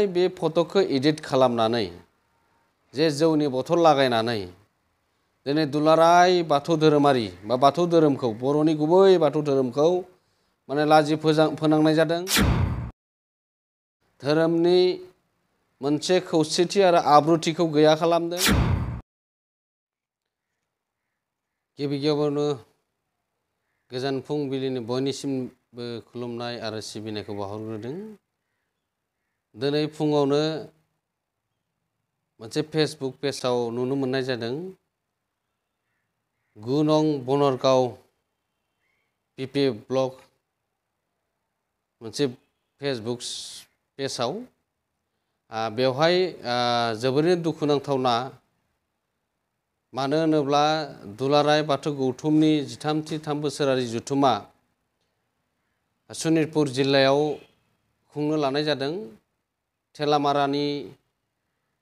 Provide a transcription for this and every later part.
बेवहाय बे फट'खौ एडिट खालामनानै जे जौनि बथल लागायनानै दिनै दुलाराय बाथौ धोरोमारि बा बाथौ धोरोमखौ बर'नि गुबै बाथौ धोरोमखौ माने लाजि फोनांनाय जादों। धोरोमनि मोनसे खौसेथि आरो आब्रुथिखौ गैया खालामदों। गिबियावनो गोजोन फुंबिलिनि बयनिसिमबो खुलुमनाय आरो सिबिनायखौ बावहरग्रोदों। दिनै फुङावनो मोनसे फेसबुक पेजआव नुनो मोननाय जादों 9 नं बनरगाव पिपि ब्लग मोनसे फेसबुक पेजआव बेवहाय जोबोरैनो दुखुनांथावना। मानो होनोब्ला दुलाराय बाथौ गौथुमनि 13 बोसोरारि जथुमा सनितपुर जिल्लायाव खुंनो लानाय जादों। थेलामारानि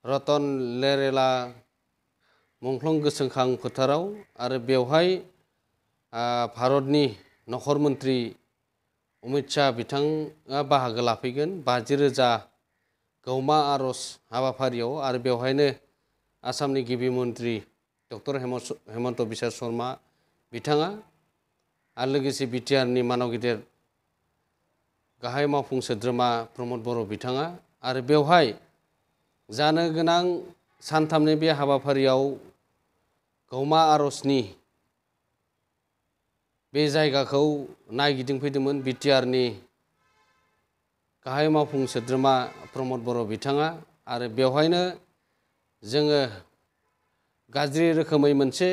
रतन लेरेला मुंख्लं गोसोखां फोथाराव आरो बेवहाय भारतनि नखर मन्त्रि अमित शाह बिथाङा बाहागो लाफैगोन 50,000 गौमा आर'ज हाबाफारियाव आरो बेवहायनो आसामनि गिबि मन्त्रि डक्टर हेमन्त बिश्व शर्मा बिथाङा आरो लोगोसे बिटिआरनि मानाव गिदिर गाहाय मावफुं सोद्रोमा प्रमद बर' बिथाङा आरो बेवहाय जानो गोनां सानथामनि बे हाबाफारियाव गौमा आर'जनि बे जायगाखौ नायगिदिंफैदोंमोन बिटिआरनि गाहाय मावफुं सोद्रोमा प्रमद बर' बिथाङा आरो बेवहायनो जोङो गाज्रि रोखोमै मोनसे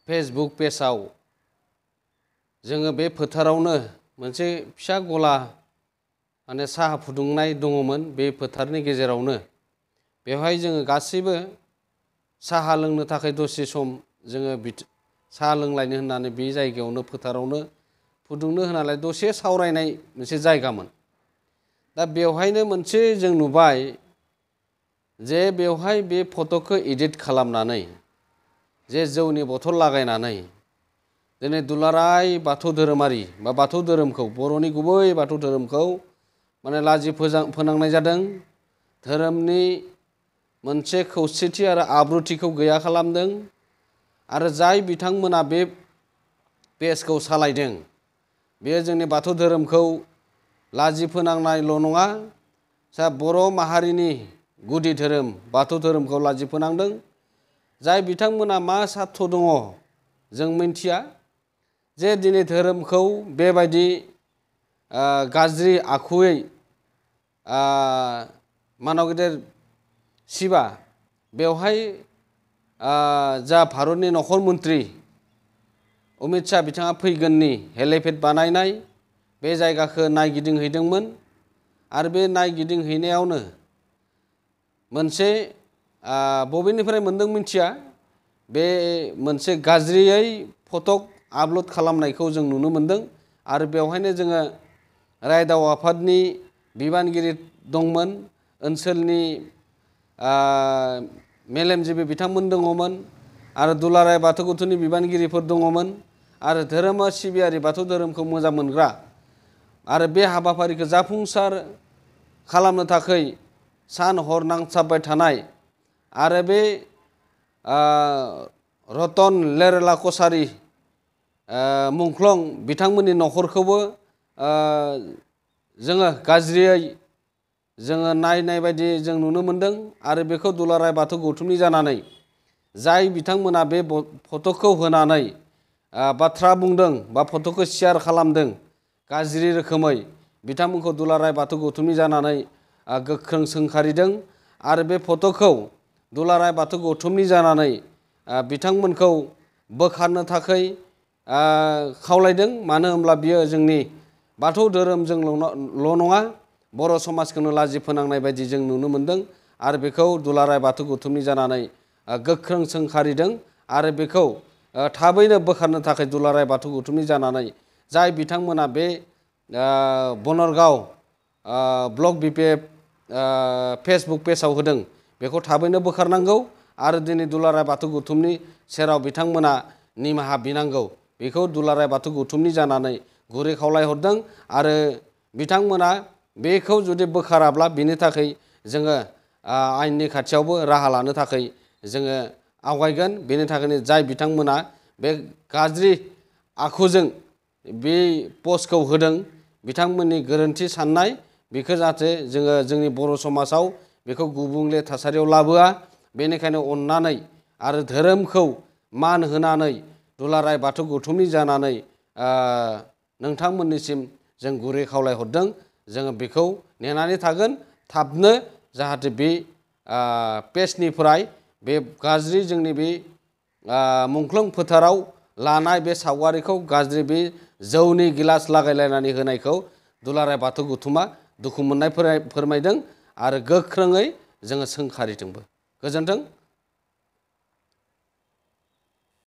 फेसबुक पेजआव जोङो बे फोथारावनो मोनसे फिसा गला माने साहा फुदुंनाय दङमोन बे फोथारनि गेजेरावनो बेवहाय जोङो गासैबो साहा लोंनो थाखाय दसे सम जोङो साहा लोंलायनो होननानै बे जायगायावनो फोथारावनो फुदुंनो होनानै दसे सावरायनाय मोनसे जायगामोन। दा बेवहायनो मोनसे जों नुबाय जे बेवहाय बे फट'खौ एडिट खालामनानै जे जौनि बथल लागायनानै दिनै दुलाराय बाथौ धोरोमारि बा बाथौ धोरोमखौ बर'नि गुबै बाथौ धोरोमखौ माने लाजि फोनांनाय जादों। धोरोमनि मोनसे खौसेथि आरो आब्रुथिखौ गैया खालामदों आरो जाय बिथांमोना बे पेजखौ सालायदों बेयो जोंनि बाथौ धोरोमखौ लाजि फोनांनायल' नङा बर' माहारिनि गुदि धोरोम बाथौ धोरोमखौ लाजि फोनांदों। जाय बिथांमोना मा सार्थ दङ जों मिन्थिया जे दिनै धोरोमखौ बेबायदि गाज्रि आखुयै मानाव गिदिर शिबा बेवहाय जा भारतनि नखर मन्त्रि अमित शाह बिथाङा फैगोननि हेलिपेड बानायनाय बे जायगाखौ नायगिदिंहैदोंमोन आरो बे नायगिदिंहैनायावनो मोनसे बबेनिफ्राय मोनदों मिन्थिया बे मोनसे गाज्रियै फट' आपल'ड खालामनायखौ जों नुनो मोनदों आरो बेवहायनो जोङो रायदाव आफादनि बिबानगिरि दंमोन ओनसोलनि मेलेमजिबि बिथांमोन दङमोन आरो दुलाराय बाथौ गौथुमनि बिबानगिरिफोर दङमोन आरो धोरोम सिबियारि बाथौ धोरोमखौ मोजां मोनग्रा आरो बे हाबाफारिखौ जाफुंसार खालामनो थाखाय सान हर नांथाबबाय थानाय आरो बे रतन लेरेला कसारि मुंख्लं बिथांमोननि नखरखौबो जोङो गाज्रियै जोङो नायनाय बायदि जों नुनो मोनदों आरो बेखौ दुलाराय बाथौ गौथुमनि जानानै जाय बिथांमोना बे फट'खौ होनानै बाथ्रा बुंदों बा फट'खौ शेयार खालामदों गाज्रि रोखोमै बिथांमोनखौ दुलाराय बाथौ गौथुमनि जानानै गोख्रों सोंखारिदों आरो बे फट'खौ दुलाराय बाथौ गौथुमनि जानानै बिथांमोनखौ बोखारनो थाखाय खावलायदों। मानो होनब्ला बियो जोंनि बाथौ धोरोमजोंल' नङा बर' समाजखौनो लाजि फोनांनाय बायदि जों नुनो मोनदों आरो बेखौ दुलाराय बाथौ गौथुमनि जानानै गोख्रों सोंखारिदों आरो बेखौ थाबैनो बोखारनो थाखाय दुलाराय बाथौ गौथुमनि जानानै जाय बिथांमोना बे बनरगाव ब्लग बिपिएफ फेसबुक पेजआव होदों बेखौ थाबैनो बोखारनांगौ आरो दिनै दुलाराय बाथौ गौथुमनि सेराव बिथांमोना निमाहा बिनांगौ बेखौ दुलाराय बाथौ गौथुमनि जानानै गुरै खावलायहरदों आरो बिथांमोना बेखौ जुदि बोखाराब्ला बिनि थाखाय जोङो आयेननि खाथियावबो राहा लानो थाखाय जोङो आवगायगोन। बेनि थाखायनो जाय बिथांमोना बे गाज्रि आखुजों बे पस्टखौ होदों बिथांमोननि गोरोन्थि साननाय बेखौ जाहाथे जोङो जोंनि बर' समाजाव बेखौ गुबुंले थासारियाव लाबोआ। बेनिखायनो अननानै आरो धोरोमखौ मान होनानै दुलाराय बाथौ गौथुमनि जानानै नोंथांमोननिसिम जों गुरै खावलायहरदों। जोङो बेखौ नेनानै थागोन थाबनो जाहाथे बे पेजनिफ्राय बे गाज्रि जोंनि बे मुंख्लं फोथाराव लानाय बे सावगारिखौ गाज्रि बे जौनि गिलास लागायलायनानै होनायखौ दुलाराय बाथौ गौथुमा दुखु मोननाय फोरमायदों आरो गोख्रोङै जोङो सोंखारिदोंबो। गोजोन्थों।